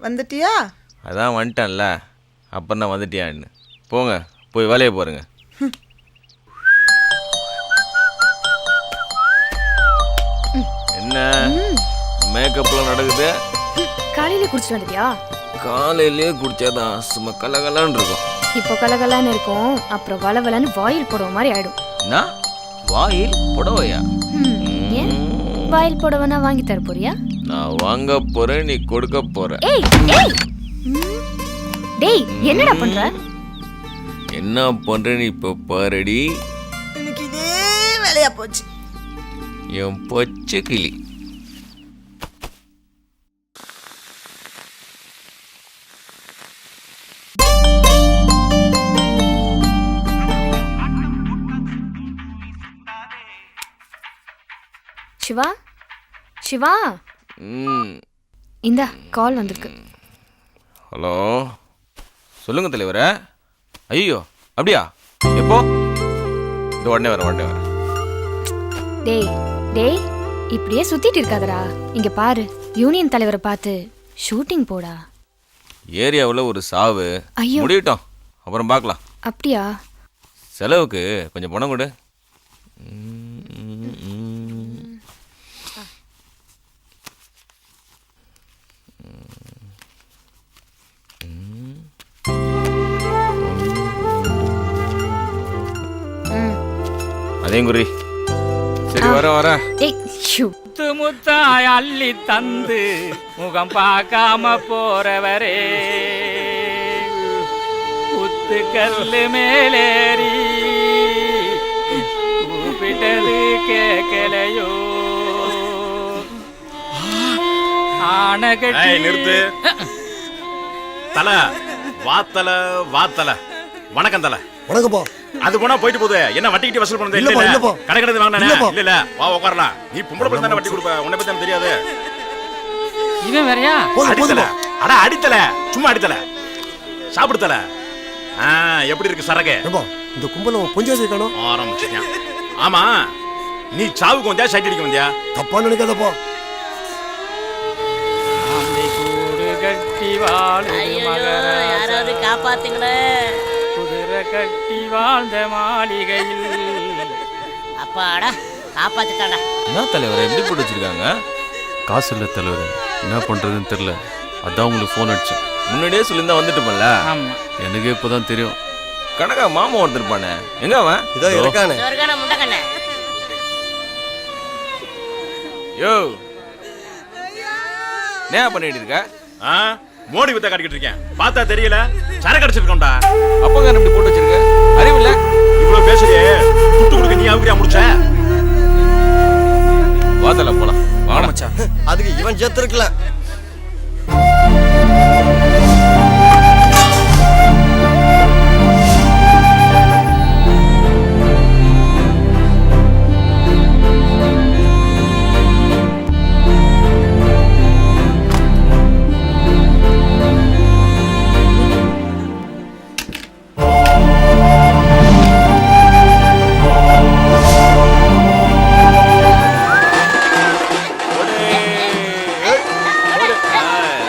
வந்துட்டியா? அதான் வந்துட்டேன்ல, அப்புறம் தான் வந்துட்டியான்னு. போங்க, போய் வேலையை பாருங்க. என்ன மேக்கப்லாம் நடக்குது? காலையில குடிச்சிட்டு வந்துட்டியா? காலையிலேயே குடிச்சாதான் சும்மா கலகலான்னு இருக்கும். இப்போ கலகலான்னு இருக்கும், அப்புறம் வளவலன்னு வாயில் புடவை மாதிரி ஆயிடும். என்ன வாயில் புடவையா? ஏன் வாயில் புடவைனா வாங்கி தர போறியா? நான் வாங்க போறேன், நீ கொடுக்க போற. ஏய் ஏய் டேய், என்னடா பண்ற? என்ன பண்றேன்னு இப்ப பாருடி. இன்னைக்கு இதே வேலையா போச்சு. என் பச்சை கிளி. சிவா சிவா, இந்த கால் வந்திருக்கு. ஹலோ, சொல்லுங்க தலைவரே. ஐயோ அப்படியா? எப்போ? இந்த உடனே வரேன். டேய் டேய், இப்படியே சுத்திட்டு இருக்காதடா. இங்க பாரு, யூனியன் தலைவரை பார்த்து ஷூட்டிங் போடா. ஏரியாவில் ஒரு சாவு. ஐயோ, முடியட்டும், அப்புறம் பார்க்கலாம். அப்படியா? செலவுக்கு கொஞ்சம் பணம் கொடு. அதையும் குறி. சரி, வர முத்தாய் அள்ளி தந்து முகம் பார்க்காம போறவரே, குத்து கல்லு மேலேறி கூப்பிட்டது கேட்கலையோ. ஆனகட்டி நிறுத்து. தல வாத்தல. வணக்கம் தல. வணக்கப்பா. அது போனா போயிட்டு போகுது. என்ன வட்டிக்கிட்டு வசூல் பண்ணது இல்ல? கடை கடை வாங்கினானே இல்ல. வா உட்காரலாம். நீ பொம்பளை பிள்ளை தானே வட்டி கொடுப்ப, உன்னை பத்தி எனக்கு தெரியாது. இவன் வேறயா? அடித்தல. அட அடித்தல, சும்மா அடித்தல. சாப்பிடுத்தல. எப்படி இருக்கு சரக்கு? இந்த கும்பல பொஞ்சாசி காணோம். ஆரம்பிச்சிட்டான். ஆமா, நீ சாவுக்கு வந்தியா சைட் அடிக்க வந்தியா? தப்பா நினைக்காதப்பா. கட்டி வாழ யாராவது காப்பாத்துங்களே. குதிரை கட்டி வாழ்ந்த மாளிகையில். அப்பாடா, காப்பாத்துட்டாடா. என்ன தலைவர் எப்படி போட்டு வச்சிருக்காங்க? காசு இல்லை தலைவர், என்ன பண்றதுன்னு தெரியல. அதான் உங்களுக்கு ஃபோன் அடிச்சேன். முன்னாடியே சொல்லியிருந்தா வந்துட்டுப்பல்ல. எனக்கே இப்போதான் தெரியும். கணக்கா மாமா ஒருத்தருப்பானே, எங்க அவன்? இதோ இருக்கானே. முண்டக்கண்ணே. யோ, என்ன பண்ணிட்டு இருக்க? மோடி வித்த காட்டிக்கிட்டு இருக்கேன். பார்த்தா தெரியல, சரக்கு அடிச்சிருக்கோம்டா. அப்பங்க இப்படி போட்டு வச்சிருக்க, அறிவில்ல? இவ்வளவு பேசுறியே, துட்டு கொடுக்க நீ அவங்கியா முடிச்ச? வாதல போலாம். வாடா மச்சான். அதுக்கு இவன் ஜெத்து இருக்கல.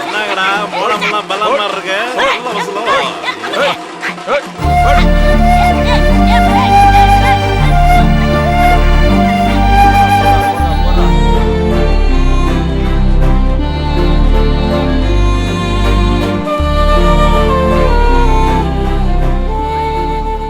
என்னங்கடா மோளமெல்லாம் பலமா இருக்கு.